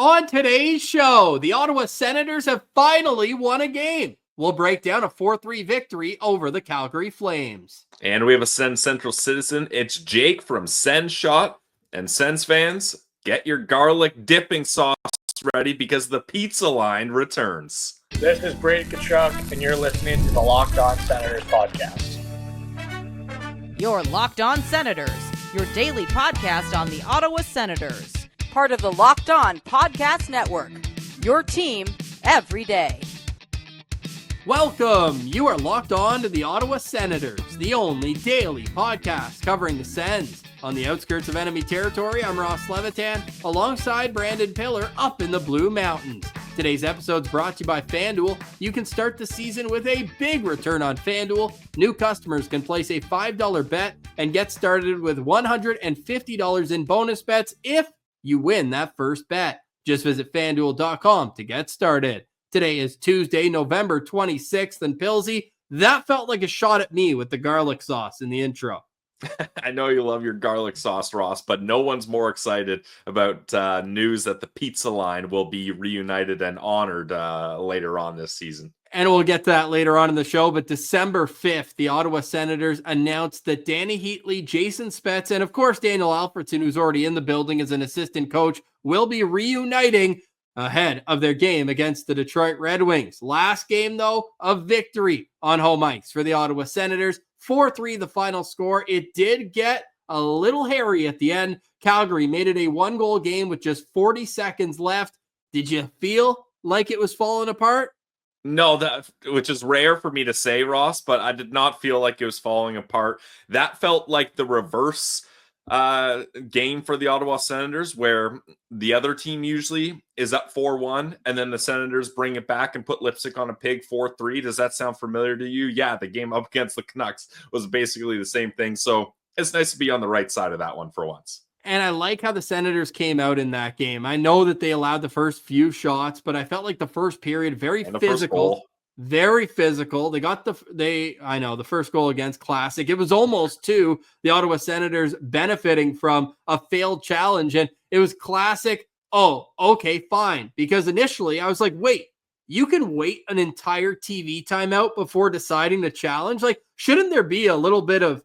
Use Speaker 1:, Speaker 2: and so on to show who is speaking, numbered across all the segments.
Speaker 1: On today's show, the Ottawa Senators have finally won a game. We'll break down a 4-3 victory over the Calgary Flames.
Speaker 2: And we have a SensCentral Citizen. It's Jake from Sens Shot. And Sens fans, get your garlic dipping sauce ready because the pizza line returns.
Speaker 3: This is Brady Tkachuk, and you're listening to the Locked On Senators podcast.
Speaker 4: You're Locked On Senators, your daily podcast on the Ottawa Senators. Part of the Locked On Podcast Network, your team every day.
Speaker 1: Welcome! You are locked on to the Ottawa Senators, the only daily podcast covering the Sens. On the outskirts of enemy territory, I'm Ross Levitan, alongside Brandon Piller up in the Blue Mountains. Today's episode is brought to you by FanDuel. You can start the season with a big return on FanDuel. New customers can place a $5 bet and get started with $150 in bonus bets if you win that first bet. Just visit FanDuel.com to get started. Today is Tuesday, November 26th, and Pilsy, that felt like a shot at me with the garlic sauce in the intro.
Speaker 2: I know you love your garlic sauce, Ross, but no one's more excited about news that the pizza line will be reunited and honored later on this season.
Speaker 1: And we'll get to that later on in the show, but December 5th, the Ottawa Senators announced that Danny Heatley, Jason Spetz, and of course Daniel Alfredson, who's already in the building as an assistant coach, will be reuniting ahead of their game against the Detroit Red Wings. Last game, though, a victory on home ice for the Ottawa Senators. 4-3 the final score. It did get a little hairy at the end. Calgary made it a one-goal game with just 40 seconds left. Did you feel like it was falling apart?
Speaker 2: No, which is rare for me to say, Ross, but I did not feel like it was falling apart. That felt like the reverse game for the Ottawa Senators, where the other team usually is up 4-1 and then the Senators bring it back and put lipstick on a pig 4-3. Does that sound familiar to you? Yeah, the game up against the Canucks was basically the same thing. So it's nice to be on the right side of that one for once.
Speaker 1: And I like how the Senators came out in that game. I know that they allowed the first few shots, but I felt like the first period very physical. Very physical. They got the first goal against Classic. It was almost to the Ottawa Senators benefiting from a failed challenge. And it was Classic. Oh, okay, fine. Because initially I was like, wait, you can wait an entire TV timeout before deciding to challenge? Like, shouldn't there be a little bit of,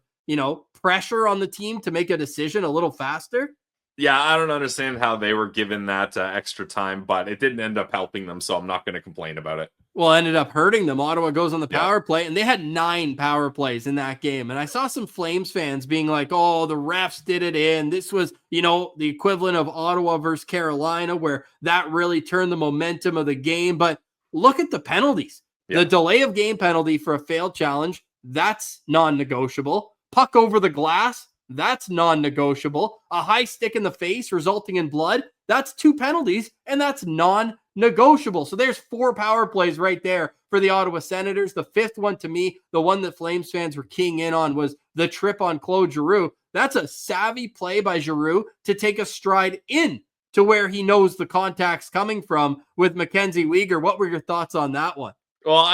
Speaker 1: pressure on the team to make a decision a little faster?
Speaker 2: Yeah, I don't understand how they were given that extra time, but it didn't end up helping them, so I'm not going to complain about it.
Speaker 1: Well, it ended up hurting them. Ottawa goes on the power play, and they had 9 power plays in that game. And I saw some Flames fans being like, oh, the refs did it in. This was, the equivalent of Ottawa versus Carolina, where that really turned the momentum of the game. But look at the penalties. Yeah. The delay of game penalty for a failed challenge, that's non-negotiable. Puck over the glass, that's non-negotiable. A high stick in the face resulting in blood, that's 2 penalties, and that's non-negotiable. So there's 4 power plays right there for the Ottawa Senators. The 5th one, to me, the one that Flames fans were keying in on, was the trip on Claude Giroux. That's a savvy play by Giroux to take a stride in to where he knows the contact's coming from with Mackenzie Weegar. What were your thoughts on that one?
Speaker 2: Well,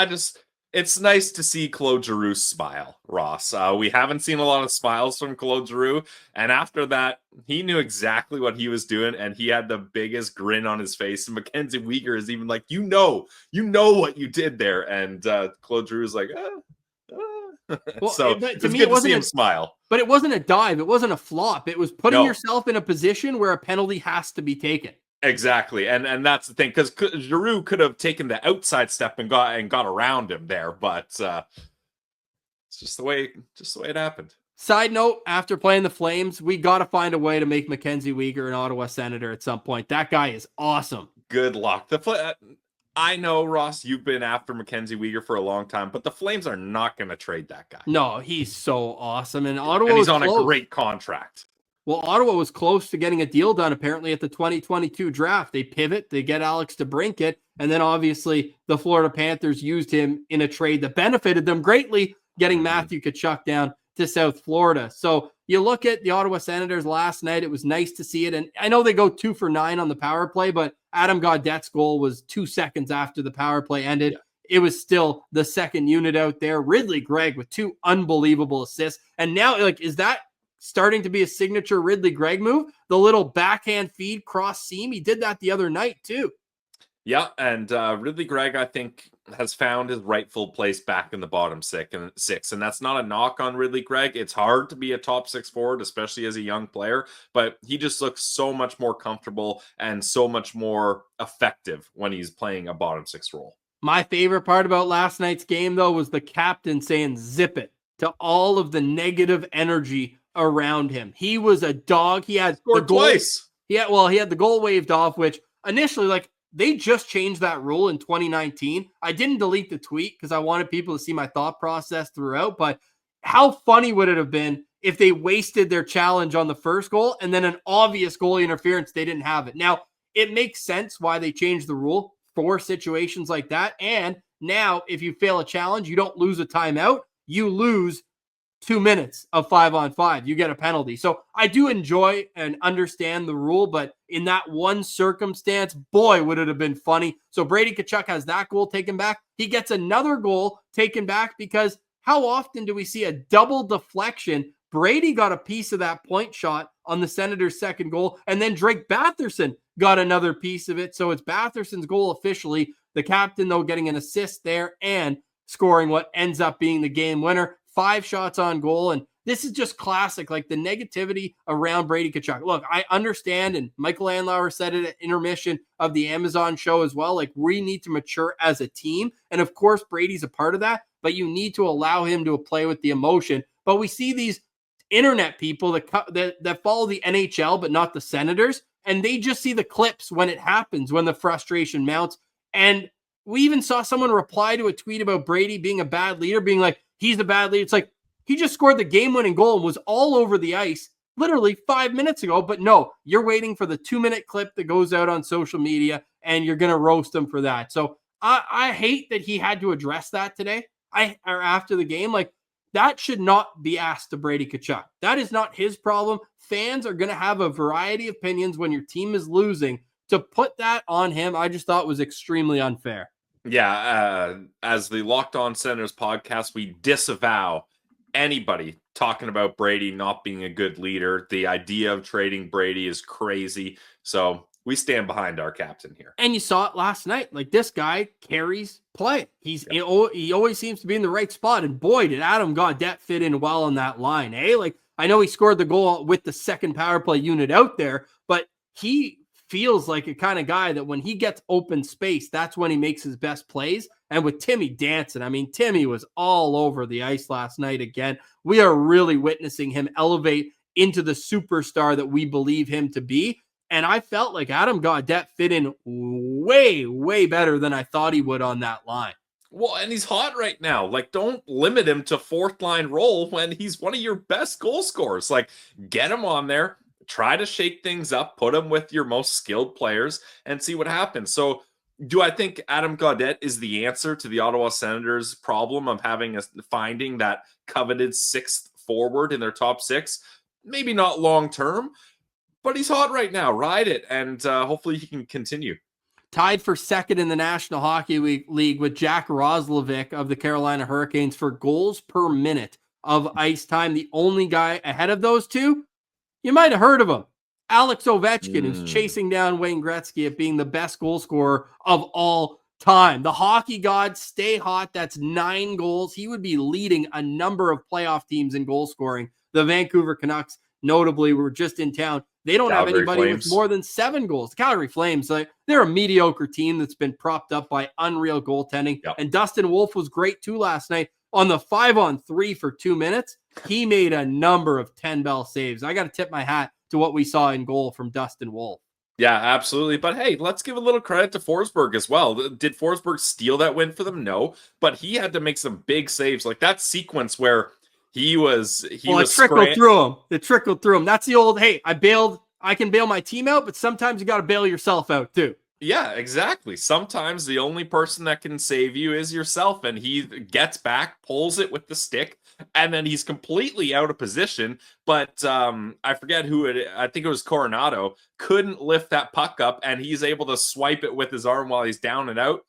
Speaker 2: it's nice to see Claude Giroux smile, Ross. We haven't seen a lot of smiles from Claude Giroux, and after that, he knew exactly what he was doing, and he had the biggest grin on his face. And Mackenzie Weegar is even like, you know what you did there, and Claude Giroux is like, Well, so it's good to see him smile.
Speaker 1: But it wasn't a dive. It wasn't a flop. It was putting yourself in a position where a penalty has to be taken.
Speaker 2: Exactly, and that's the thing, because Giroux could have taken the outside step and got around him there, but it's just the way it happened.
Speaker 1: Side note: after playing the Flames, we got to find a way to make Mackenzie Weegar an Ottawa Senator at some point. That guy is awesome.
Speaker 2: Good luck. I know, Ross, you've been after Mackenzie Weegar for a long time, but the Flames are not going to trade that guy.
Speaker 1: No, he's so awesome, and Ottawa.
Speaker 2: And he's on a great contract.
Speaker 1: Well, Ottawa was close to getting a deal done, apparently, at the 2022 draft. They pivot, they get Alex DeBrincat, and then obviously the Florida Panthers used him in a trade that benefited them greatly, getting Matthew Tkachuk down to South Florida. So you look at the Ottawa Senators last night, it was nice to see it. And I know they go 2 for 9 on the power play, but Adam Gaudette's goal was 2 seconds after the power play ended. Yeah. It was still the second unit out there. Ridley Greg with 2 unbelievable assists. And now, is that starting to be a signature Ridley Greg move. The little backhand feed cross seam. He did that the other night too.
Speaker 2: Yeah, and Ridley Greg, I think, has found his rightful place back in the bottom six, and that's not a knock on Ridley Greg. It's hard to be a top six forward, especially as a young player, but he just looks so much more comfortable and so much more effective when he's playing a bottom six role.
Speaker 1: My favorite part about last night's game, though, was the captain saying zip it to all of the negative energy around him. He was a dog. He had
Speaker 2: Scored twice.
Speaker 1: Yeah, well, he had the goal waved off, which initially, like, they just changed that rule in 2019. I didn't delete the tweet because I wanted people to see my thought process throughout, but how funny would it have been if they wasted their challenge on the first goal and then an obvious goalie interference, they didn't have it. Now, it makes sense why they changed the rule for situations like that. And now, if you fail a challenge, you don't lose a timeout. You lose 2 minutes of 5-on-5. You get a penalty. So I do enjoy and understand the rule, but in that one circumstance, boy, would it have been funny. So Brady Tkachuk has that goal taken back. He gets another goal taken back because how often do we see a double deflection? Brady got a piece of that point shot on the Senators' second goal, and then Drake Batherson got another piece of it. So it's Batherson's goal officially. The captain, though, getting an assist there and scoring what ends up being the game winner. 5 shots on goal, and this is just classic, like the negativity around Brady Tkachuk. Look, I understand, and Michael Andlauer said it at intermission of the Amazon show as well, like we need to mature as a team, and of course Brady's a part of that, but you need to allow him to play with the emotion. But we see these internet people that follow the NHL but not the Senators, and they just see the clips when it happens, when the frustration mounts. And we even saw someone reply to a tweet about Brady being a bad leader, being like, he's the bad leader. It's like he just scored the game-winning goal and was all over the ice literally 5 minutes ago. But no, you're waiting for the 2-minute clip that goes out on social media, and you're going to roast him for that. So I hate that he had to address that today or after the game. Like, that should not be asked to Brady Tkachuk. That is not his problem. Fans are going to have a variety of opinions when your team is losing. To put that on him, I just thought was extremely unfair.
Speaker 2: Yeah, as the Locked On Senators podcast, we disavow anybody talking about Brady not being a good leader. The idea of trading Brady is crazy. So we stand behind our captain here.
Speaker 1: And you saw it last night. Like, this guy carries play. He always seems to be in the right spot. And boy, did Adam Godette fit in well on that line, eh? Like, I know he scored the goal with the second power play unit out there, but he feels like a kind of guy that when he gets open space, that's when he makes his best plays. And with Timmy dancing, I mean, Timmy was all over the ice last night again. We are really witnessing him elevate into the superstar that we believe him to be. And I felt like Adam Godette fit in way, way better than I thought he would on that line.
Speaker 2: Well, and he's hot right now. Like, don't limit him to fourth line role when he's one of your best goal scorers. Like, get him on there. Try to shake things up, put him with your most skilled players, and see what happens. So, do I think Adam Godette is the answer to the Ottawa Senators' problem of finding that coveted sixth forward in their top six? Maybe not long term, but he's hot right now. Ride it, and hopefully he can continue.
Speaker 1: Tied for second in the National Hockey League with Jack Roslovic of the Carolina Hurricanes for goals per minute of ice time. The only guy ahead of those two, you might have heard of him, Alex Ovechkin, who's chasing down Wayne Gretzky at being the best goal scorer of all time. The hockey gods stay hot. That's 9 goals. He would be leading a number of playoff teams in goal scoring. The Vancouver Canucks, notably, were just in town. They don't have anybody with more than 7 goals. The Calgary Flames, they're a mediocre team that's been propped up by unreal goaltending. Yep. And Dustin Wolf was great too last night. On the 5-on-3 for 2 minutes, he made a number of 10-bell saves. I got to tip my hat to what we saw in goal from Dustin Wolf.
Speaker 2: Yeah, absolutely. But hey, let's give a little credit to Forsberg as well. Did Forsberg steal that win for them? No, but he had to make some big saves. Like that sequence where it trickled through him.
Speaker 1: It trickled through him. That's the old, hey, I can bail my team out, but sometimes you got to bail yourself out too.
Speaker 2: Yeah, exactly. Sometimes the only person that can save you is yourself, and he gets back, pulls it with the stick, and then he's completely out of position. But I forget I think it was Coronado, couldn't lift that puck up, and he's able to swipe it with his arm while he's down and out.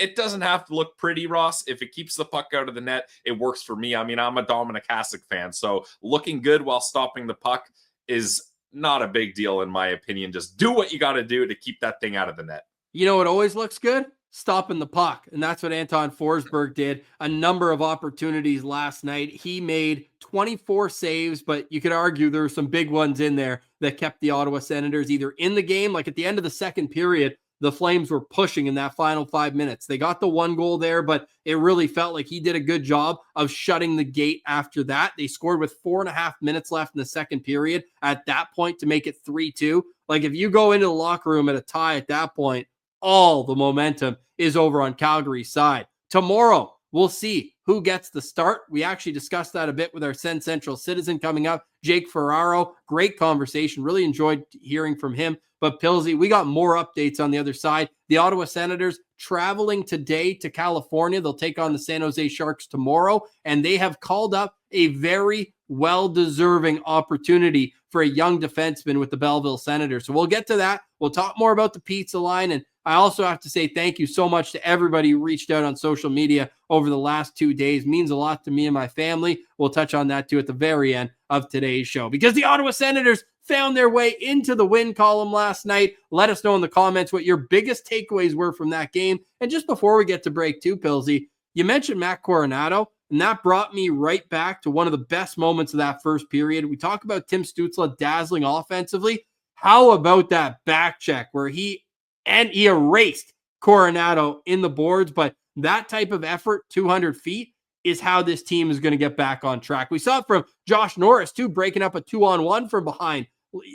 Speaker 2: it doesn't have to look pretty, Ross. If it keeps the puck out of the net, it works for me. I mean, I'm a Dominik Hasek fan, so looking good while stopping the puck is not a big deal in my opinion. Just do what you got to do to keep that thing out of the net.
Speaker 1: You know what always looks good? Stopping the puck. And that's what Anton Forsberg did. A number of opportunities last night. He made 24 saves, but you could argue there were some big ones in there that kept the Ottawa Senators either in the game, like at the end of the second period, the Flames were pushing in that final 5 minutes. They got the one goal there, but it really felt like he did a good job of shutting the gate after that. They scored with 4.5 minutes left in the second period at that point to make it 3-2. Like if you go into the locker room at a tie at that point, all the momentum is over on Calgary's side. Tomorrow, we'll see who gets the start. We actually discussed that a bit with our SensCentral Citizen coming up. Jake Ferraro, great conversation. Really enjoyed hearing from him. But Pilsy, we got more updates on the other side. The Ottawa Senators traveling today to California. They'll take on the San Jose Sharks tomorrow, and they have called up a very well-deserving opportunity for a young defenseman with the Belleville Senators. So we'll get to that. We'll talk more about the pizza line, and I also have to say thank you so much to everybody who reached out on social media over the last 2 days. It means a lot to me and my family. We'll touch on that too at the very end of today's show, because the Ottawa Senators found their way into the win column last night. Let us know in the comments what your biggest takeaways were from that game. And just before we get to break too, Pilsy, you mentioned Matt Coronato, and that brought me right back to one of the best moments of that first period. We talk about Tim Stützle dazzling offensively. How about that back check where he erased Coronato in the boards? But that type of effort, 200 feet, is how this team is going to get back on track. We saw it from Josh Norris, too, breaking up a 2-on-1 from behind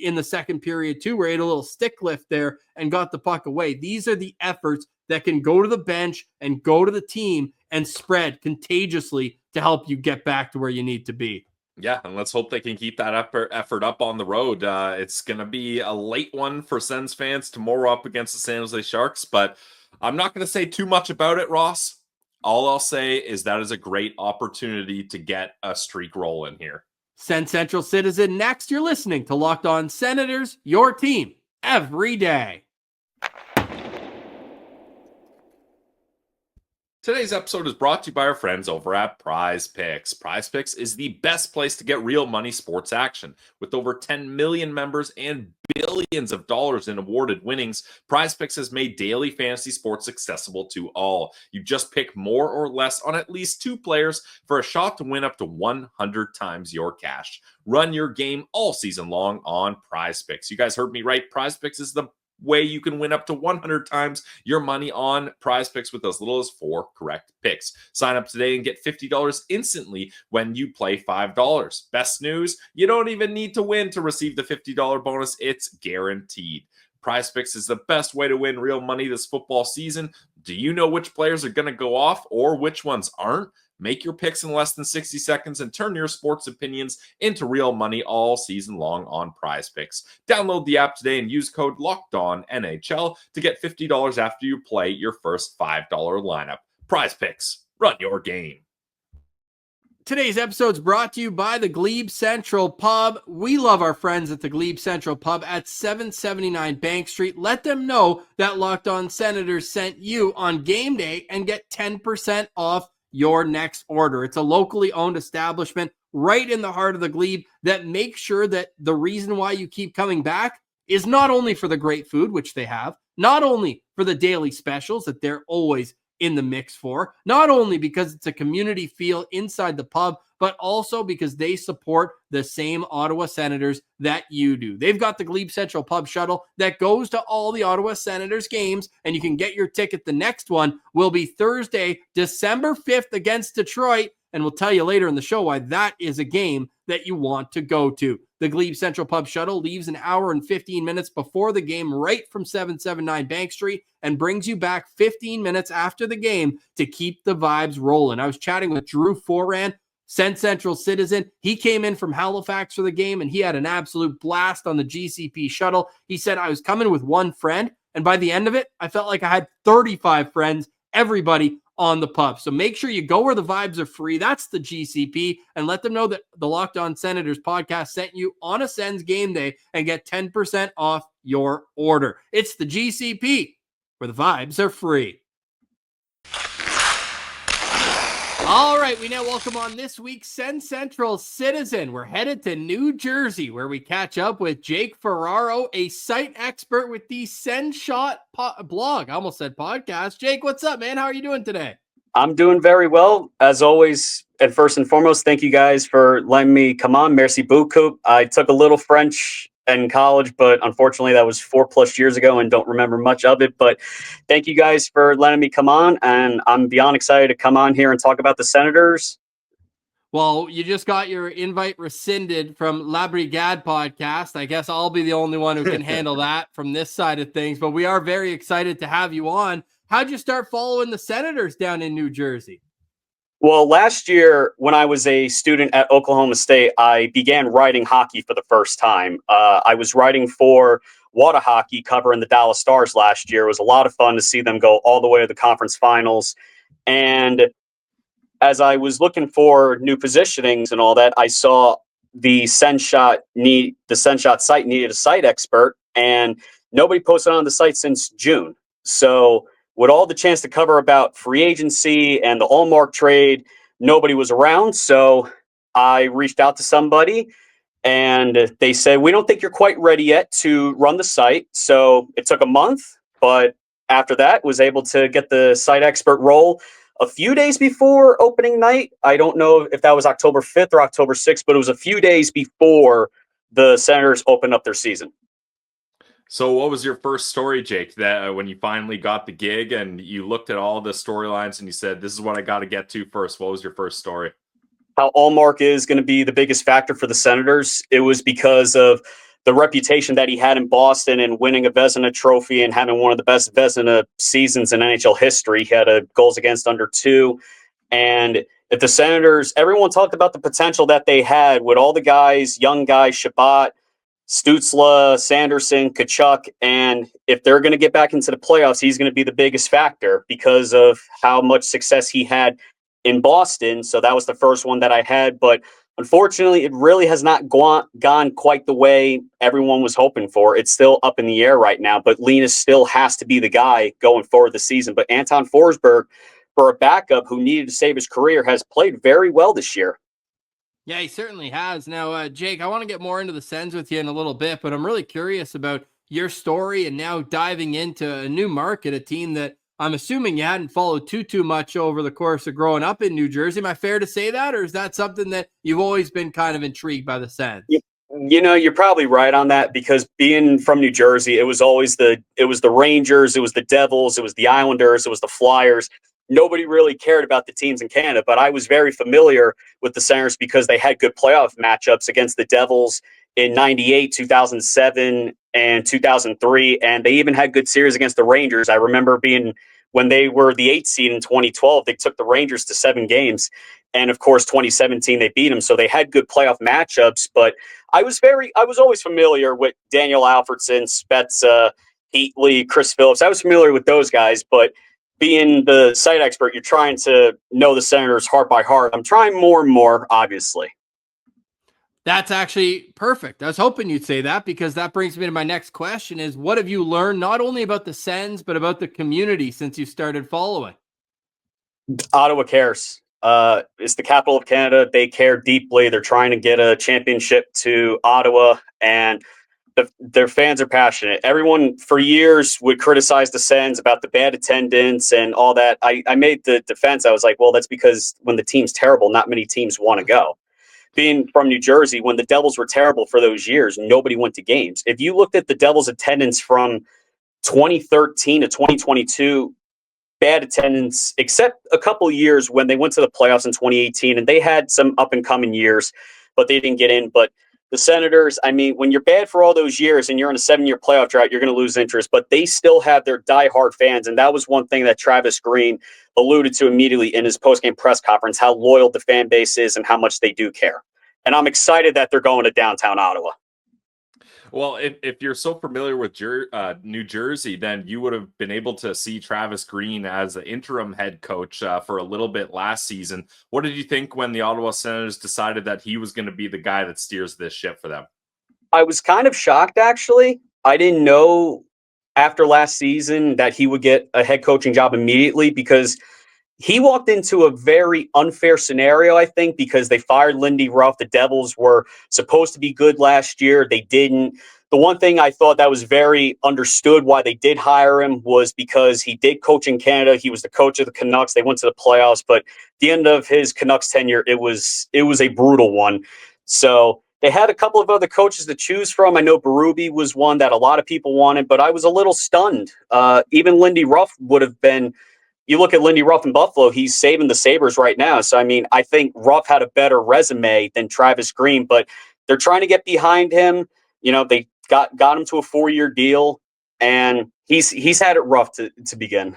Speaker 1: in the second period, too, where he had a little stick lift there and got the puck away. These are the efforts that can go to the bench and go to the team and spread contagiously to help you get back to where you need to be.
Speaker 2: Yeah, and let's hope they can keep that effort up on the road. It's going to be a late one for Sens fans tomorrow up against the San Jose Sharks, but I'm not going to say too much about it, Ross. All I'll say is that is a great opportunity to get a streak rolling here.
Speaker 1: SensCentral Citizen next. You're listening to Locked On Senators, your team every day.
Speaker 2: Today's episode is brought to you by our friends over at Prize Picks. Prize Picks is the best place to get real money sports action. With over 10 million members and billions of dollars in awarded winnings, Prize Picks has made daily fantasy sports accessible to all. You just pick more or less on at least 2 players for a shot to win up to 100 times your cash. Run your game all season long on Prize Picks. You guys heard me right. Prize Picks is the way you can win up to 100 times your money on Prize Picks with as little as 4 correct picks. Sign up today and get $50 instantly when you play $5. Best news, you don't even need to win to receive the $50 bonus. It's guaranteed. Prize Picks is the best way to win real money this football season. Do you know which players are going to go off or which ones aren't? Make your picks in less than 60 seconds and turn your sports opinions into real money all season long on Prize Picks. Download the app today and use code LOCKEDONNHL to get $50 after you play your first $5 lineup. Prize Picks, run your game.
Speaker 1: Today's episode is brought to you by the GLEBE Central Pub. We love our friends at the GLEBE Central Pub at 779 Bank Street. Let them know that Locked On Senators sent you on game day and get 10% off your next order. It's a locally owned establishment right in the heart of the Glebe that makes sure that the reason why you keep coming back is not only for the great food, which they have, not only for the daily specials that they're always in the mix for, not only because it's a community feel inside the pub, but also because they support the same Ottawa Senators that you do. They've got the GLEBE Central Pub shuttle that goes to all the Ottawa Senators games, and you can get your ticket. The next one will be Thursday, December 5th against Detroit, and we'll tell you later in the show why that is a game that you want to go to. The GLEBE Central Pub shuttle leaves an hour and 15 minutes before the game right from 779 Bank Street and brings you back 15 minutes after the game to keep the vibes rolling. I was chatting with Drew Foran, SensCentral Citizen. He came in from Halifax for the game, and he had an absolute blast on the GCP shuttle. He said, I was coming with one friend, and by the end of it, I felt like I had 35 friends, everybody on the pub. So make sure you go where the vibes are free. That's the GCP, and let them know that the Locked On Senators podcast sent you on a Sens game day and get 10% off your order. It's the GCP, where the vibes are free. All right, we now welcome on this week's SensCentral Citizen. We're headed to New Jersey, where we catch up with Jake Ferraro, a site expert with the Sens Shot blog. I almost said podcast. Jake, what's up, man? How are you doing today?
Speaker 5: I'm doing very well, as always. And first and foremost, thank you guys for letting me come on. Merci beaucoup. I took a little French in college, but unfortunately that was 4+ years ago and don't remember much of it. But thank you guys for letting me come on. And I'm beyond excited to come on here and talk about the Senators.
Speaker 1: Well, you just got your invite rescinded from La Brigade podcast. I guess I'll be the only one who can handle that from this side of things. But we are very excited to have you on. How'd you start following the Senators down in New Jersey?
Speaker 5: Well, last year, when I was a student at Oklahoma State, I began writing hockey for the first time. I was writing for Water Hockey, covering the Dallas Stars last year. It was a lot of fun to see them go all the way to the conference finals. And as I was looking for new positionings and all that, I saw the Sens Shot site needed a site expert, and nobody posted on the site since June. So with all the chance to cover about free agency and the Allmark trade, nobody was around. So I reached out to somebody and they said, we don't think you're quite ready yet to run the site. So it took a month, but after that was able to get the site expert role a few days before opening night. I don't know if that was October 5th or October 6th, but it was a few days before the Senators opened up their season.
Speaker 2: So what was your first story, Jake, that when you finally got the gig and you looked at all the storylines and you said, this is what I got to get to first? What was your first story?
Speaker 5: How Allmark is going to be the biggest factor for the Senators. It was because of the reputation that he had in Boston and winning a Vezina trophy and having one of the best Vezina seasons in NHL history. He had a goals against under 2. And if the Senators, everyone talked about the potential that they had with all the guys, young guys, Shabbat, Stützle, Sanderson, Tkachuk, and if they're going to get back into the playoffs, he's going to be the biggest factor because of how much success he had in Boston. So that was the first one that I had, but unfortunately, it really has not gone quite the way everyone was hoping for. It's still up in the air right now, but Linus still has to be the guy going forward this season. But Anton Forsberg, for a backup who needed to save his career, has played very well this year.
Speaker 1: Yeah, he certainly has. Now, Jake, I want to get more into the Sens with you in a little bit, but I'm really curious about your story and now diving into a new market, a team that I'm assuming you hadn't followed too much over the course of growing up in New Jersey. Am I fair to say that, or is that something that you've always been kind of intrigued by the Sens?
Speaker 5: You know, you're probably right on that, because being from New Jersey, it was always the Rangers, it was the Devils, it was the Islanders, it was the Flyers. Nobody really cared about the teams in Canada, but I was very familiar with the Senators because they had good playoff matchups against the Devils in 98, 2007, and 2003. And they even had good series against the Rangers. I remember when they were the 8th seed in 2012, they took the Rangers to 7 games. And of course, 2017, they beat them. So they had good playoff matchups, but I was always familiar with Daniel Alfredsson, Spezza, Heatley, Chris Phillips. I was familiar with those guys, but being the site expert, you're trying to know the Senators heart by heart. I'm trying more and more, obviously.
Speaker 1: That's actually perfect. I was hoping you'd say that, because that brings me to my next question is, what have you learned not only about the Sens, but about the community since you started following?
Speaker 5: Ottawa cares. It's the capital of Canada. They care deeply. They're trying to get a championship to Ottawa, and their fans are passionate. Everyone for years would criticize the Sens about the bad attendance and all that. I made the defense. I was like, well, that's because when the team's terrible, not many teams want to go. Being from New Jersey, when the Devils were terrible for those years, nobody went to games. If you looked at the Devils' attendance from 2013 to 2022, bad attendance, except a couple of years when they went to the playoffs in 2018, and they had some up-and-coming years, but they didn't get in. But the Senators, I mean, when you're bad for all those years and you're in a 7-year playoff drought, you're going to lose interest. But they still have their diehard fans, and that was one thing that Travis Green alluded to immediately in his postgame press conference, how loyal the fan base is and how much they do care. And I'm excited that they're going to downtown Ottawa.
Speaker 2: Well, if you're so familiar with New Jersey, then you would have been able to see Travis Green as the interim head coach for a little bit last season. What did you think when the Ottawa Senators decided that he was going to be the guy that steers this ship for them?
Speaker 5: I was kind of shocked, actually. I didn't know after last season that he would get a head coaching job immediately, because he walked into a very unfair scenario, I think, because they fired Lindy Ruff. The Devils were supposed to be good last year. They didn't. The one thing I thought that was very understood why they did hire him was because he did coach in Canada. He was the coach of the Canucks. They went to the playoffs, but the end of his Canucks tenure, it was a brutal one. So they had a couple of other coaches to choose from. I know Berube was one that a lot of people wanted, but I was a little stunned. Even Lindy Ruff would have been. You look at Lindy Ruff in Buffalo, he's saving the Sabres right now. So, I mean, I think Ruff had a better resume than Travis Green, but they're trying to get behind him. You know, they got him to a 4-year deal, and he's had it rough to begin.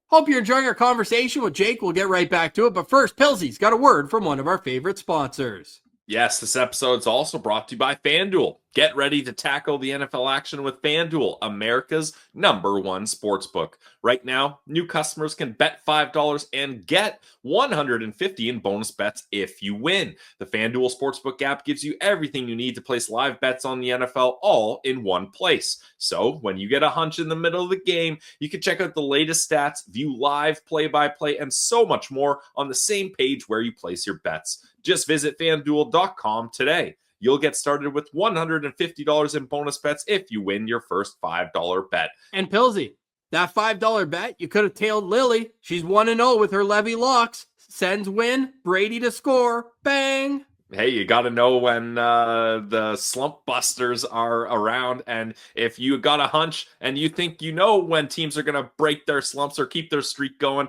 Speaker 1: Hope you're enjoying our conversation with Jake. We'll get right back to it. But first, Pilsy's got a word from one of our favorite sponsors.
Speaker 2: Yes, this episode is also brought to you by FanDuel. Get ready to tackle the NFL action with FanDuel, America's #1 sportsbook. Right now, new customers can bet $5 and get $150 in bonus bets if you win. The FanDuel Sportsbook app gives you everything you need to place live bets on the NFL all in one place. So when you get a hunch in the middle of the game, you can check out the latest stats, view live play-by-play, and so much more on the same page where you place your bets. Just visit FanDuel.com today. You'll get started with $150 in bonus bets if you win your first $5 bet.
Speaker 1: And Pilsy, that $5 bet, you could have tailed Lily. She's 1-0 with her Levy locks. Sens win, Brady to score, bang.
Speaker 2: Hey, you got to know when the slump busters are around. And if you got a hunch and you think you know when teams are going to break their slumps or keep their streak going,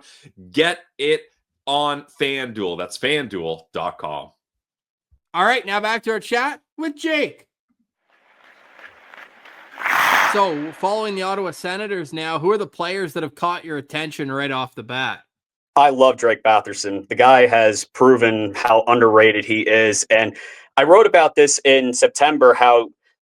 Speaker 2: get it on FanDuel. That's FanDuel.com.
Speaker 1: All right, now back to our chat with Jake. So, following the Ottawa Senators now, who are the players that have caught your attention right off the bat?
Speaker 5: I love Drake Batherson. The guy has proven how underrated he is. And I wrote about this in September, how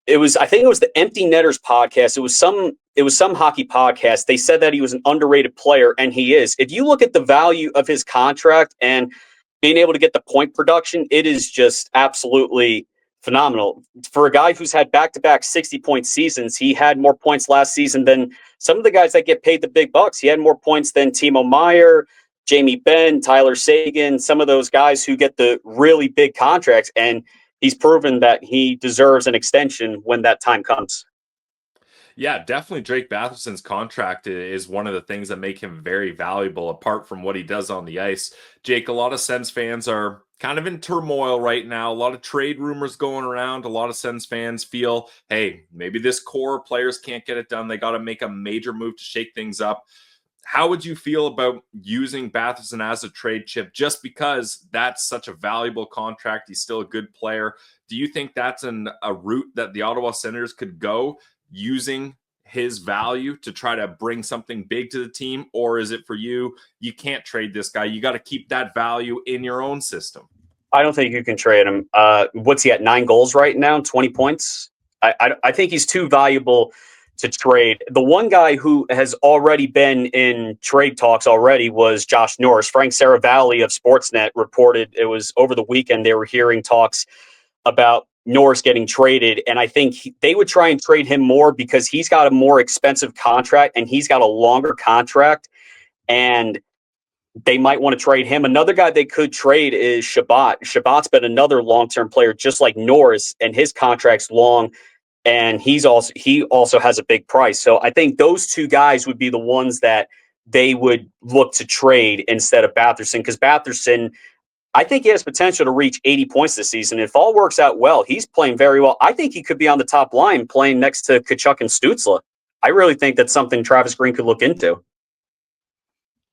Speaker 5: I think it was the Empty Netters podcast. It was some hockey podcast. They said that he was an underrated player, and he is. If you look at the value of his contract and being able to get the point production, it is just absolutely phenomenal. For a guy who's had back-to-back 60-point seasons, he had more points last season than some of the guys that get paid the big bucks. He had more points than Timo Meier, Jamie Benn, Tyler Seguin, some of those guys who get the really big contracts, and he's proven that he deserves an extension when that time comes.
Speaker 2: Yeah, definitely Drake Batherson's contract is one of the things that make him very valuable apart from what he does on the ice. Jake, a lot of Sens fans are kind of in turmoil right now. A lot of trade rumors going around. A lot of Sens fans feel, hey, maybe this core of players can't get it done. They got to make a major move to shake things up. How would you feel about using Batherson as a trade chip just because that's such a valuable contract? He's still a good player. Do you think that's a route that the Ottawa Senators could go, using his value to try to bring something big to the team? Or is it for you can't trade this guy, you got to keep that value in your own system?
Speaker 5: I don't think you can trade him. What's he at, 9 goals right now, 20 points? I think he's too valuable to trade. The one guy who has already been in trade talks already was Josh Norris. Frank Saravalli of Sportsnet reported, it was over the weekend, they were hearing talks about Norris getting traded, and I think they would try and trade him more because he's got a more expensive contract and he's got a longer contract, and they might want to trade him. Another guy they could trade is Shabbat. Shabbat's been another long-term player just like Norris, and his contract's long, and he also has a big price. So I think those two guys would be the ones that they would look to trade instead of Batherson, because Batherson, I think he has potential to reach 80 points this season. If all works out well, he's playing very well. I think he could be on the top line playing next to Tkachuk and Stützle. I really think that's something Travis Green could look into.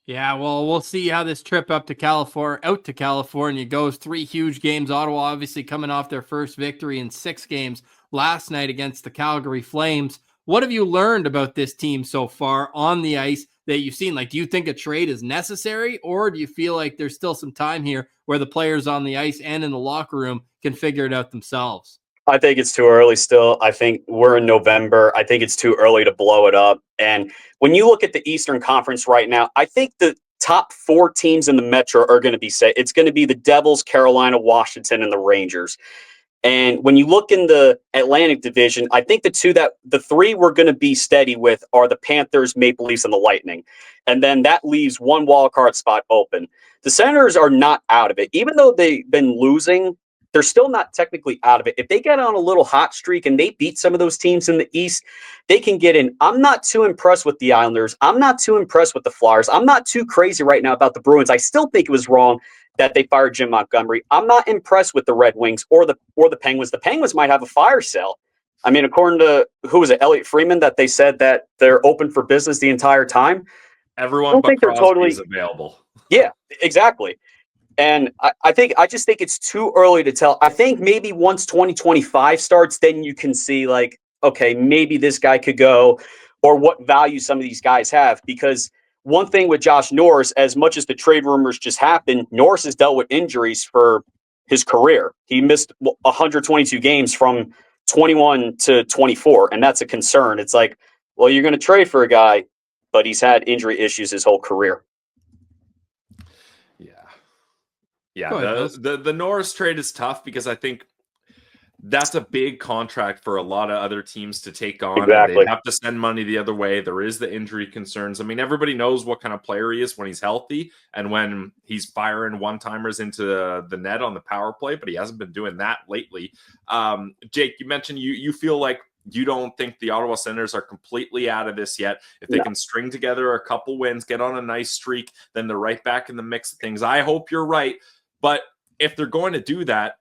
Speaker 1: Yeah, well, we'll see how this trip out to California goes. 3 huge games. Ottawa obviously coming off their first victory in 6 games last night against the Calgary Flames. What have you learned about this team so far on the ice that you've seen? Like, do you think a trade is necessary, or do you feel like there's still some time here where the players on the ice and in the locker room can figure it out themselves?
Speaker 5: I think it's too early still. I think we're in November. I think it's too early to blow it up. And when you look at the Eastern Conference right now, I think the top 4 teams in the Metro are going to be set. It's going to be the Devils, Carolina, Washington, and the Rangers. And when you look in the Atlantic Division, I think the three we're going to be steady with are the Panthers, Maple Leafs, and the Lightning. And then that leaves one wild card spot open. The Senators are not out of it. Even though they've been losing, they're still not technically out of it. If they get on a little hot streak and they beat some of those teams in the East, they can get in. I'm not too impressed with the Islanders. I'm not too impressed with the Flyers. I'm not too crazy right now about the Bruins. I still think it was wrong that they fired Jim Montgomery. I'm not impressed with the Red Wings or the Penguins. The Penguins might have a fire sale. I mean, according to, who was it, Elliot Freeman, that they said that they're open for business the entire time.
Speaker 2: Everyone but Crosby is available.
Speaker 5: Yeah, exactly. And I just think it's too early to tell. I think maybe once 2025 starts, then you can see like, okay, maybe this guy could go, or what value some of these guys have. Because one thing with Josh Norris, as much as the trade rumors just happened, Norris has dealt with injuries for his career. He missed 122 games from 21 to 24, and that's a concern. It's like, well, you're going to trade for a guy, but he's had injury issues his whole career.
Speaker 2: Yeah, the Norris trade is tough because I think that's a big contract for a lot of other teams to take on.
Speaker 5: Exactly.
Speaker 2: And they have to send money the other way. There is the injury concerns. I mean, everybody knows what kind of player he is when he's healthy and when he's firing one-timers into the net on the power play, but he hasn't been doing that lately. Jake, you mentioned you feel like you don't think the Ottawa Senators are completely out of this yet. If they can string together a couple wins, get on a nice streak, then they're right back in the mix of things. I hope you're right. But if they're going to do that,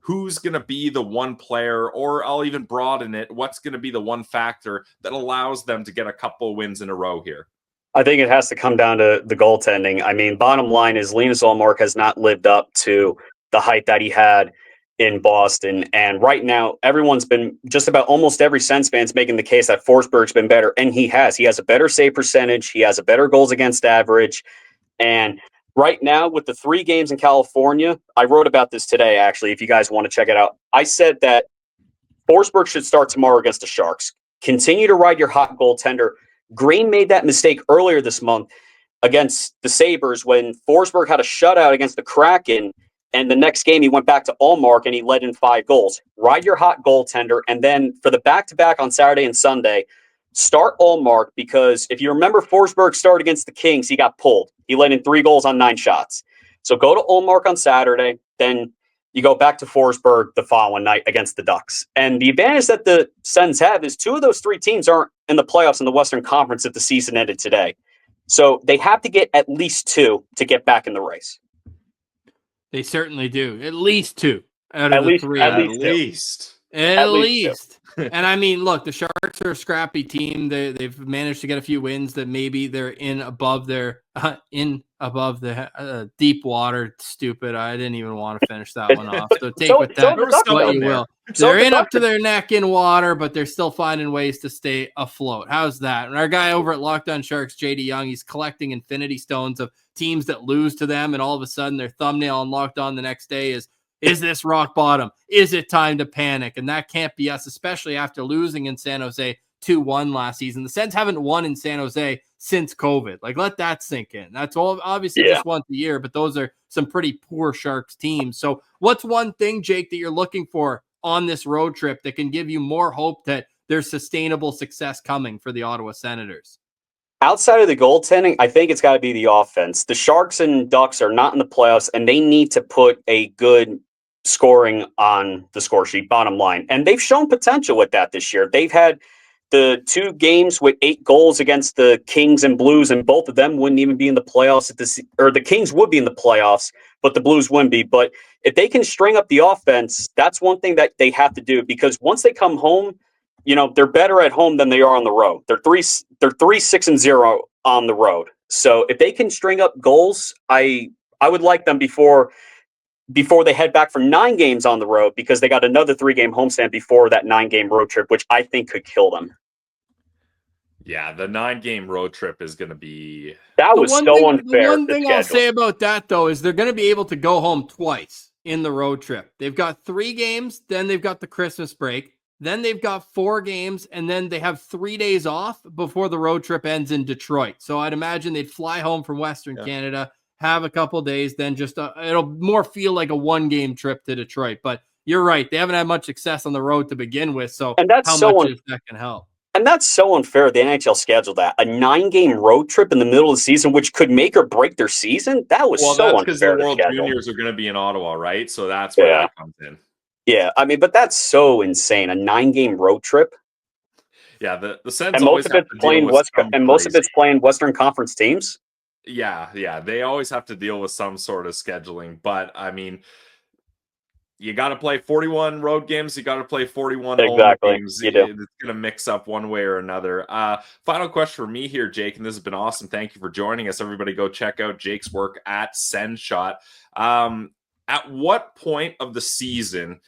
Speaker 2: who's going to be the one player, or I'll even broaden it, what's going to be the one factor that allows them to get a couple of wins in a row here?
Speaker 5: I think it has to come down to the goaltending. I mean, bottom line is Linus Ullmark has not lived up to the height that he had in Boston. And right now, everyone's been, just about almost every Sens fan's making the case that Forsberg's been better. And he has. He has a better save percentage. He has a better goals against average. And right now, with the 3 games in California, I wrote about this today, actually, if you guys want to check it out. I said that Forsberg should start tomorrow against the Sharks. Continue to ride your hot goaltender. Green made that mistake earlier this month against the Sabres when Forsberg had a shutout against the Kraken, and the next game he went back to Ullmark and he led in 5 goals. Ride your hot goaltender, and then for the back-to-back on Saturday and Sunday, start Ullmark, because if you remember Forsberg started against the Kings, he got pulled. He let in 3 goals on 9 shots. So go to Ullmark on Saturday, then you go back to Forsberg the following night against the Ducks. And the advantage that the Sens have is 2 of those 3 teams aren't in the playoffs in the Western Conference if the season ended today. So they have to get at least 2 to get back in the race.
Speaker 1: They certainly do. At least 2 out of the 3.
Speaker 2: At least.
Speaker 1: At least. And I mean, look, the Sharks are a scrappy team. They've managed to get a few wins that maybe they're in above the deep water. Stupid. I didn't even want to finish that one off. So take with that what you will. They're in up to their neck in water, but they're still finding ways to stay afloat. How's that? And our guy over at Locked On Sharks, JD Young, he's collecting infinity stones of teams that lose to them, and all of a sudden their thumbnail on Locked On the next day is this rock bottom? Is it time to panic? And that can't be us, especially after losing in San Jose 2-1 last season. The Sens haven't won in San Jose since COVID. Like, let that sink in. That's all obviously just once a year, but those are some pretty poor Sharks teams. So what's one thing, Jake, that you're looking for on this road trip that can give you more hope that there's sustainable success coming for the Ottawa Senators?
Speaker 5: Outside of the goaltending, I think it's got to be the offense. The Sharks and Ducks are not in the playoffs, and they need to put a good scoring on the score sheet, bottom line. And they've shown potential with that this year. They've had the 2 games with 8 goals against the Kings and Blues, and both of them wouldn't even be in the playoffs or the Kings would be in the playoffs, but the Blues wouldn't be. But if they can string up the offense, that's one thing that they have to do, because once they come home, you know, they're better at home than they are on the road. They're 3-6-0 on the road. So if they can string up goals, I would like them before they head back for 9 games on the road, because they got another 3-game homestand before that 9-game road trip, which I think could kill them.
Speaker 2: Yeah, the 9-game road trip is going to be...
Speaker 5: That was so unfair.
Speaker 1: The one thing I'll say about that, though, is they're going to be able to go home twice in the road trip. They've got 3 games, then they've got the Christmas break, then they've got 4 games, and then they have 3 days off before the road trip ends in Detroit. So I'd imagine they'd fly home from Western Canada, have a couple days, then just it'll more feel like a 1-game trip to Detroit. But you're right. They haven't had much success on the road to begin with. So
Speaker 5: And that's
Speaker 1: how
Speaker 5: so
Speaker 1: much is that can help?
Speaker 5: And that's so unfair. The NHL scheduled that a 9-game road trip in the middle of the season, which could make or break their season. That was
Speaker 2: Well,
Speaker 5: so
Speaker 2: that's because the
Speaker 5: unfair to
Speaker 2: World
Speaker 5: schedule.
Speaker 2: Juniors are going to be in Ottawa, right? So that's where that comes in.
Speaker 5: Yeah, I mean, but that's so insane. A 9-game road trip.
Speaker 2: Yeah, the Sens
Speaker 5: And
Speaker 2: always
Speaker 5: most of
Speaker 2: have
Speaker 5: it's
Speaker 2: to deal
Speaker 5: playing
Speaker 2: with some
Speaker 5: most of
Speaker 2: crazy.
Speaker 5: it's playing Western Conference teams.
Speaker 2: Yeah, they always have to deal with some sort of scheduling. But I mean, you got to play 41 road games. You got to play 41 home games.
Speaker 5: You do.
Speaker 2: It's going to mix up one way or another. Final question for me here, Jake, and this has been awesome. Thank you for joining us. Everybody go check out Jake's work at Sens Shot. At what point of the season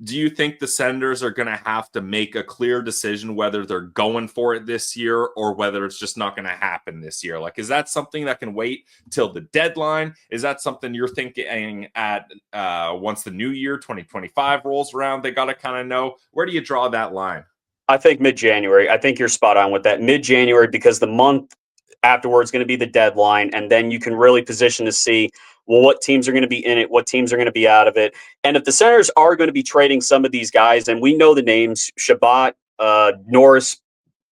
Speaker 2: do you think the Senators are going to have to make a clear decision whether they're going for it this year or whether it's just not going to happen this year? Like, is that something that can wait till the deadline? Is that something you're thinking at once the new year, 2025 rolls around, they got to kind of know? Where do you draw that line?
Speaker 5: I think mid-January. I think you're spot on with that. Mid-January, because the month afterwards is going to be the deadline, and then you can really position to see, well, what teams are going to be in it, what teams are going to be out of it. And if the Senators are going to be trading some of these guys, and we know the names, Shabbat, Norris,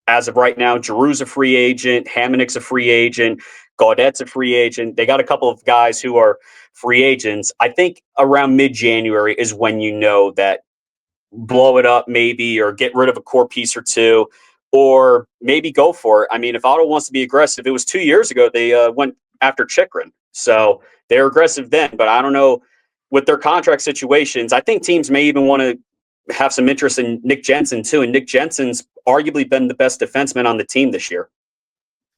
Speaker 5: as of right now, Giroux's a free agent, Hamannik's a free agent, Gaudette's a free agent. They got a couple of guys who are free agents. I think around mid-January is when you know that blow it up maybe, or get rid of a core piece or two, or maybe go for it. I mean, if Ottawa wants to be aggressive, it was 2 years ago they went after Chychrun. So they're aggressive then, but I don't know with their contract situations. I think teams may even want to have some interest in Nick Jensen too. And Nick Jensen's arguably been the best defenseman on the team this year.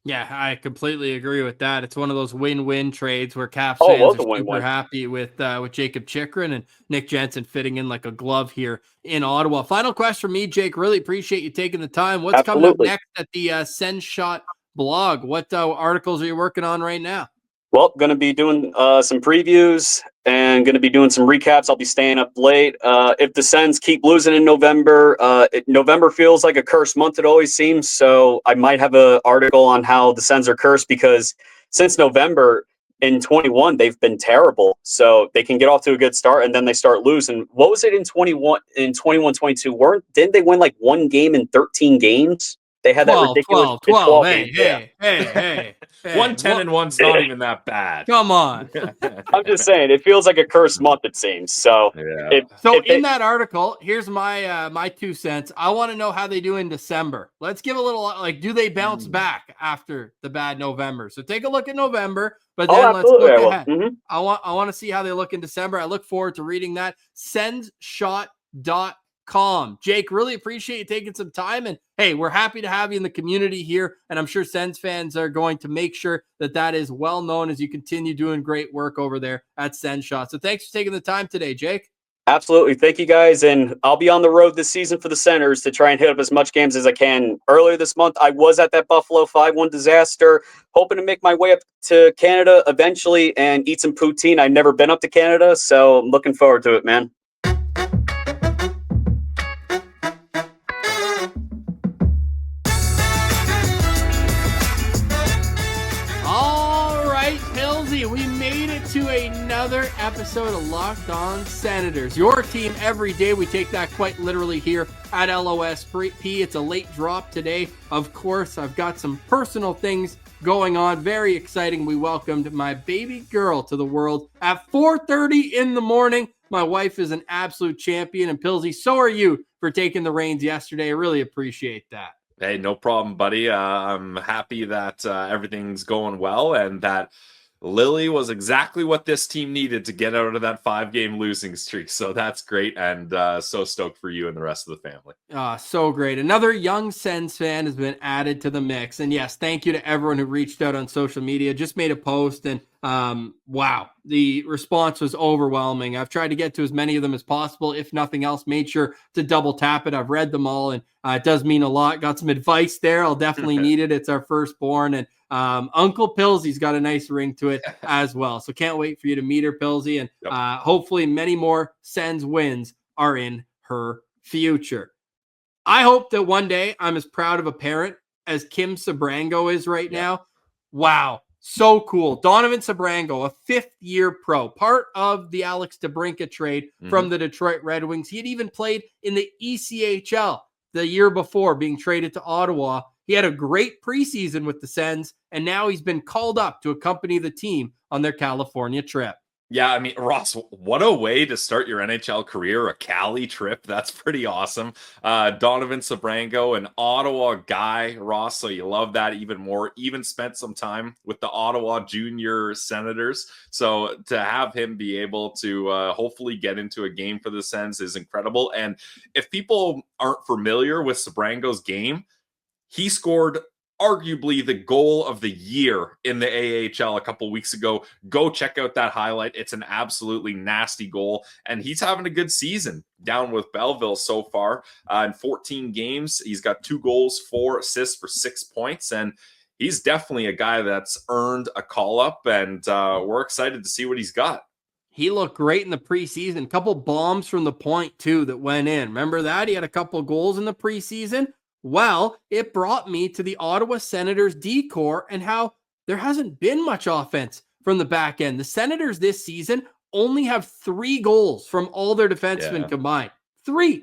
Speaker 1: Yeah, I completely agree with that. It's one of those win-win trades where Caps
Speaker 5: Oh, it
Speaker 1: fans
Speaker 5: was
Speaker 1: are
Speaker 5: a win-win.
Speaker 1: super happy with Jacob Chychrun and Nick Jensen fitting in like a glove here in Ottawa. Final question from me, Jake. Really appreciate you taking the time. What's coming up next at the Sens Shot blog? What articles are you working on right now?
Speaker 5: Well, going to be doing some previews and going to be doing some recaps. I'll be staying up late. If the Sens keep losing in November, November feels like a cursed month, it always seems. So I might have an article on how the Sens are cursed, because since November in 21, they've been terrible. So they can get off to a good start and then they start losing. What was it in 21, 22? Didn't they win like 1 game in 13 games? They had
Speaker 1: 12,
Speaker 5: that ridiculous
Speaker 1: 12.
Speaker 2: Hey. 110 and 1's not even that bad.
Speaker 1: Come on.
Speaker 5: I'm just saying, it feels like a cursed month, it seems. So,
Speaker 2: yeah.
Speaker 1: In that article, here's my my 2 cents. I want to know how they do in December. Let's give a little, like, do they bounce back after the bad November? So take a look at November, but then let's look ahead.
Speaker 5: Mm-hmm.
Speaker 1: I want to see how they look in December. I look forward to reading that. SensShot.com. Jake, really appreciate you taking some time, and hey, we're happy to have you in the community here, and I'm sure Sens fans are going to make sure that is well known as you continue doing great work over there at Sens Shot. So thanks for taking the time today, Jake.
Speaker 5: Absolutely. Thank you, guys. And I'll be on the road this season for the Senators to try and hit up as much games as I can. Earlier this month, I was at that Buffalo 5-1 disaster, hoping to make my way up to Canada eventually and eat some poutine. I've never been up to Canada, so I'm looking forward to it, man.
Speaker 1: We made it to another episode of Locked On Senators. Your team every day. We take that quite literally here at LOSP. It's a late drop today. Of course, I've got some personal things going on. Very exciting. We welcomed my baby girl to the world at 4:30 in the morning. My wife is an absolute champion, and Pilsy, so are you for taking the reins yesterday. I really appreciate that.
Speaker 2: Hey, no problem, buddy. I'm happy that everything's going well and that Lily was exactly what this team needed to get out of that 5-game losing streak. So that's great. And so stoked for you and the rest of the family.
Speaker 1: So great. Another young Sens fan has been added to the mix. And yes, thank you to everyone who reached out on social media. Just made a post, and wow, the response was overwhelming. I've tried to get to as many of them as possible. If nothing else, made sure to double tap it. I've read them all, and it does mean a lot. Got some advice there. I'll definitely need it. It's our firstborn, and Uncle Pilsy's got a nice ring to it as well. So can't wait for you to meet her, Pilsy, and hopefully many more Sens wins are in her future. I hope that one day I'm as proud of a parent as Kim Sebrango is right now. Wow. So cool. Donovan Sebrango, a fifth-year pro, part of the Alex DeBrincat trade from the Detroit Red Wings. He had even played in the ECHL the year before, being traded to Ottawa. He had a great preseason with the Sens, and now he's been called up to accompany the team on their California trip.
Speaker 2: Yeah, I mean, Ross, what a way to start your NHL career, a Cali trip. That's pretty awesome. Donovan Sebrango, an Ottawa guy, Ross, so you love that even more. Even spent some time with the Ottawa Junior Senators. So to have him be able to hopefully get into a game for the Sens is incredible. And if people aren't familiar with Sebrango's game, he scored arguably the goal of the year in the AHL a couple weeks ago. Go check out that highlight. It's an absolutely nasty goal, and he's having a good season down with Belleville so far. In 14 games, he's got 2 goals, 4 assists for 6 points, and he's definitely a guy that's earned a call-up, and we're excited to see what he's got.
Speaker 1: He looked great in the preseason. Couple bombs from the point, too, that went in. Remember that? He had a couple goals in the preseason. Well, it brought me to the Ottawa Senators D-corps and how there hasn't been much offense from the back end. The Senators this season only have 3 goals from all their defensemen combined. 3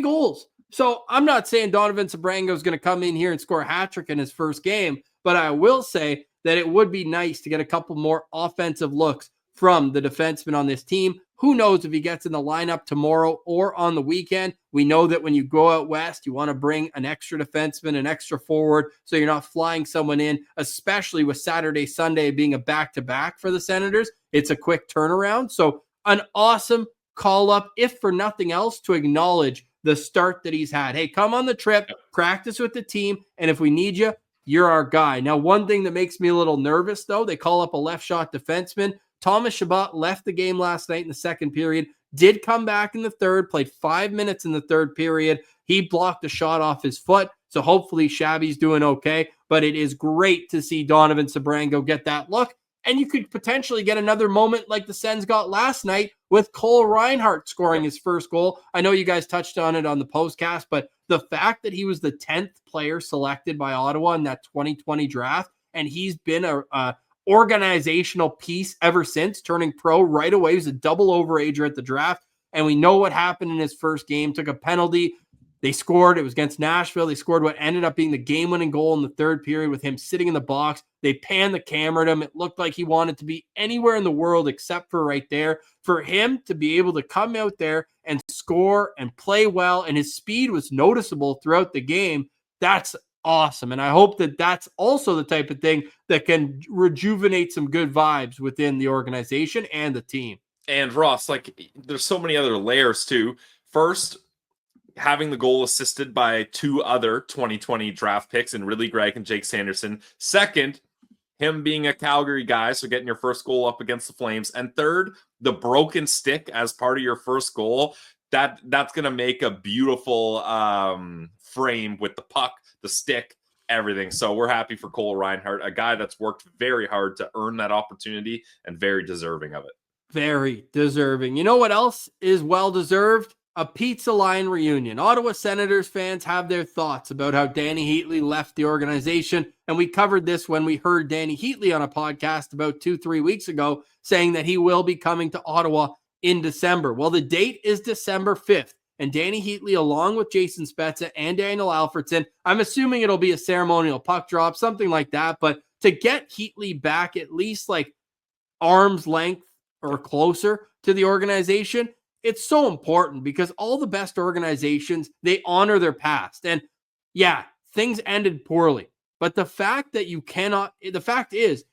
Speaker 1: goals. So I'm not saying Donovan Sebrango is going to come in here and score a hat trick in his first game, but I will say that it would be nice to get a couple more offensive looks from the defensemen on this team. Who knows if he gets in the lineup tomorrow or on the weekend. We know that when you go out west, you want to bring an extra defenseman, an extra forward, so you're not flying someone in, especially with Saturday, Sunday being a back-to-back for the Senators. It's a quick turnaround. So an awesome call-up, if for nothing else, to acknowledge the start that he's had. Hey, come on the trip, practice with the team, and if we need you, you're our guy. Now, one thing that makes me a little nervous, though, they call up a left shot defenseman. Thomas Chabot left the game last night in the second period, did come back in the third, played 5 minutes in the third period. He blocked a shot off his foot, so hopefully Shabby's doing okay. But it is great to see Donovan Sebrango get that look, and you could potentially get another moment like the Sens got last night with Cole Reinhardt scoring his first goal. I know you guys touched on it on the postcast, but the fact that he was the 10th player selected by Ottawa in that 2020 draft, and he's been a organizational piece ever since, turning pro right away. He was a double overager at the draft, and we know what happened in his first game. Took a penalty. They scored. It was against Nashville. They scored what ended up being the game-winning goal in the third period with him sitting in the box. They panned the camera at him. It looked like he wanted to be anywhere in the world except for right there. For him to be able to come out there and score and play well, and his speed was noticeable throughout the game, that's awesome. And I hope that that's also the type of thing that can rejuvenate some good vibes within the organization and the team.
Speaker 2: And Ross, like, there's so many other layers too. First, having the goal assisted by 2 other 2020 draft picks in Ridley Greg and Jake Sanderson. Second, him being a Calgary guy, so getting your first goal up against the Flames. And third, the broken stick as part of your first goal. That's going to make a beautiful frame with the puck, the stick, everything. So we're happy for Cole Reinhardt, a guy that's worked very hard to earn that opportunity and very deserving of it.
Speaker 1: Very deserving. You know what else is well-deserved? A pizza line reunion. Ottawa Senators fans have their thoughts about how Danny Heatley left the organization, and we covered this when we heard Danny Heatley on a podcast about 2-3 weeks ago, saying that he will be coming to Ottawa in December. Well, the date is December 5th, and Danny Heatley, along with Jason Spezza and Daniel Alfredson, I'm assuming it'll be a ceremonial puck drop, something like that, but to get Heatley back at least like arm's length or closer to the organization, it's so important because all the best organizations, they honor their past. And yeah, things ended poorly. But the fact is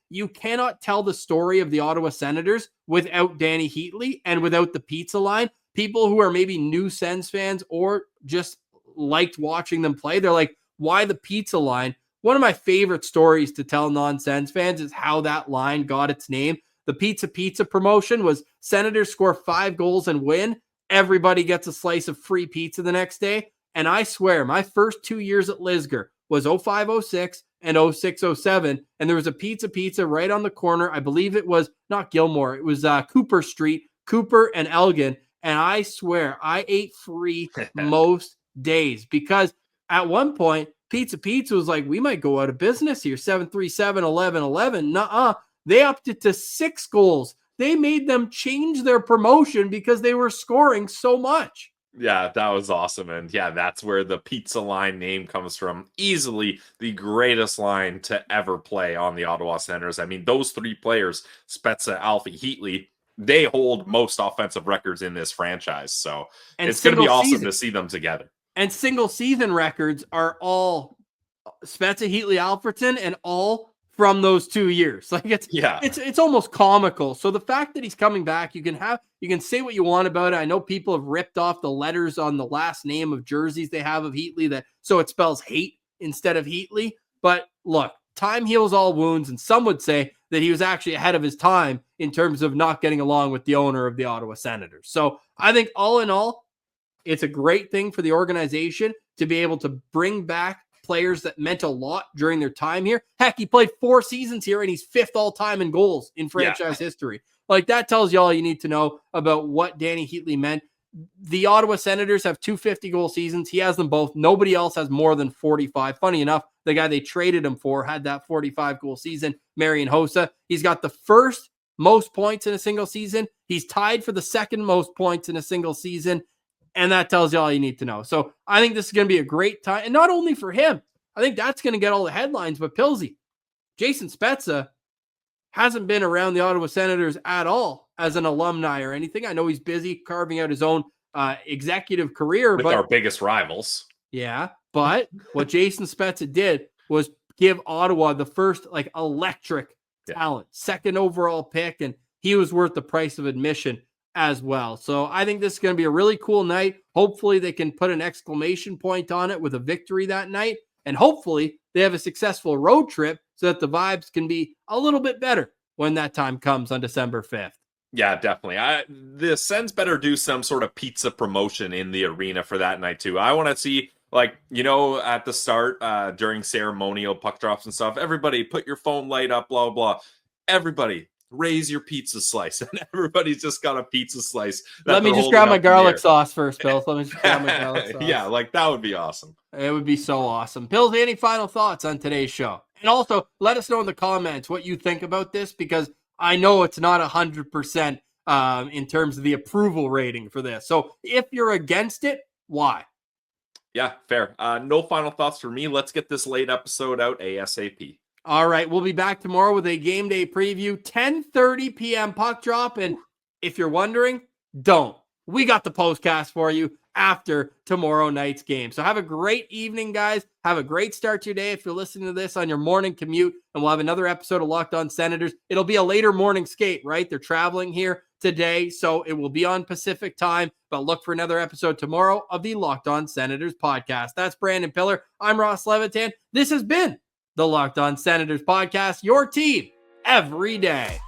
Speaker 1: you cannot tell the story of the Ottawa Senators without Danny Heatley and without the pizza line. People who are maybe new Sens fans or just liked watching them play, they're like, why the pizza line? One of my favorite stories to tell non-Sens fans is how that line got its name. The pizza promotion was Senators score 5 goals and win. Everybody gets a slice of free pizza the next day. And I swear, my first 2 years at Lisgar was 05-06 and 06-07. And there was a pizza right on the corner. I believe it was not Gilmore. It was Cooper Street, Cooper and Elgin. And I swear, I ate free most days because at one point, Pizza was like, we might go out of business here. 7-3-7-11-11. Nuh-uh. They upped it to 6 goals. They made them change their promotion because they were scoring so much.
Speaker 2: Yeah, that was awesome. And yeah, that's where the pizza line name comes from. Easily the greatest line to ever play on the Ottawa Senators. I mean, those 3 players, Spezza, Alfie, Heatley, they hold most offensive records in this franchise. So it's going to be awesome to see them together.
Speaker 1: And single season records are all Spezza, Heatley, Alfredson, and all from those 2 years. Like it's almost comical. So the fact that he's coming back, you can say what you want about it. I know people have ripped off the letters on the last name of jerseys they have of Heatley, so it spells hate instead of Heatley. But look, time heals all wounds, and some would say that he was actually ahead of his time in terms of not getting along with the owner of the Ottawa Senators. So I think all in all, it's a great thing for the organization to be able to bring back players that meant a lot during their time here. Heck, he played 4 seasons here and he's 5th all time in goals in franchise history. Like, that tells you all you need to know about what Danny Heatley meant. The Ottawa Senators have 2 50-goal seasons. He has them both. Nobody else has more than 45. Funny enough, the guy they traded him for had that 45-goal season, Marian Hossa. He's got the first most points in a single season. He's tied for the second most points in a single season. And that tells you all you need to know. So I think this is going to be a great time. And not only for him, I think that's going to get all the headlines, but Pilsy, Jason Spezza hasn't been around the Ottawa Senators at all as an alumni or anything. I know he's busy carving out his own executive career.
Speaker 2: With our biggest rivals.
Speaker 1: Yeah, but what Jason Spezza did was give Ottawa the first electric talent, 2nd overall pick, and he was worth the price of admission as well. So I think this is going to be a really cool night. Hopefully they can put an exclamation point on it with a victory that night. And hopefully they have a successful road trip so that the vibes can be a little bit better when that time comes on December 5th.
Speaker 2: Yeah, definitely. The Sens better do some sort of pizza promotion in the arena for that night too. I want to see, at the start, during ceremonial puck drops and stuff, everybody put your phone light up, blah, blah. Everybody raise your pizza slice, and everybody's just got a pizza slice.
Speaker 1: Let me just grab my garlic sauce first, Bill. Let me just grab my garlic sauce.
Speaker 2: Yeah, that would be awesome.
Speaker 1: It would be so awesome. Bill, any final thoughts on today's show? And also, let us know in the comments what you think about this, because I know it's not 100% in terms of the approval rating for this. So if you're against it, why?
Speaker 2: Yeah, fair. No final thoughts for me. Let's get this late episode out ASAP.
Speaker 1: All right, we'll be back tomorrow with a game day preview, 10:30 p.m. puck drop. And if you're wondering, don't. We got the postcast for you after tomorrow night's game. So have a great evening, guys. Have a great start to your day if you're listening to this on your morning commute. And we'll have another episode of Locked On Senators. It'll be a later morning skate, right? They're traveling here today, so it will be on Pacific time. But look for another episode tomorrow of the Locked On Senators podcast. That's Brandon Piller. I'm Ross Levitan. This has been the Locked On Senators podcast, your team every day.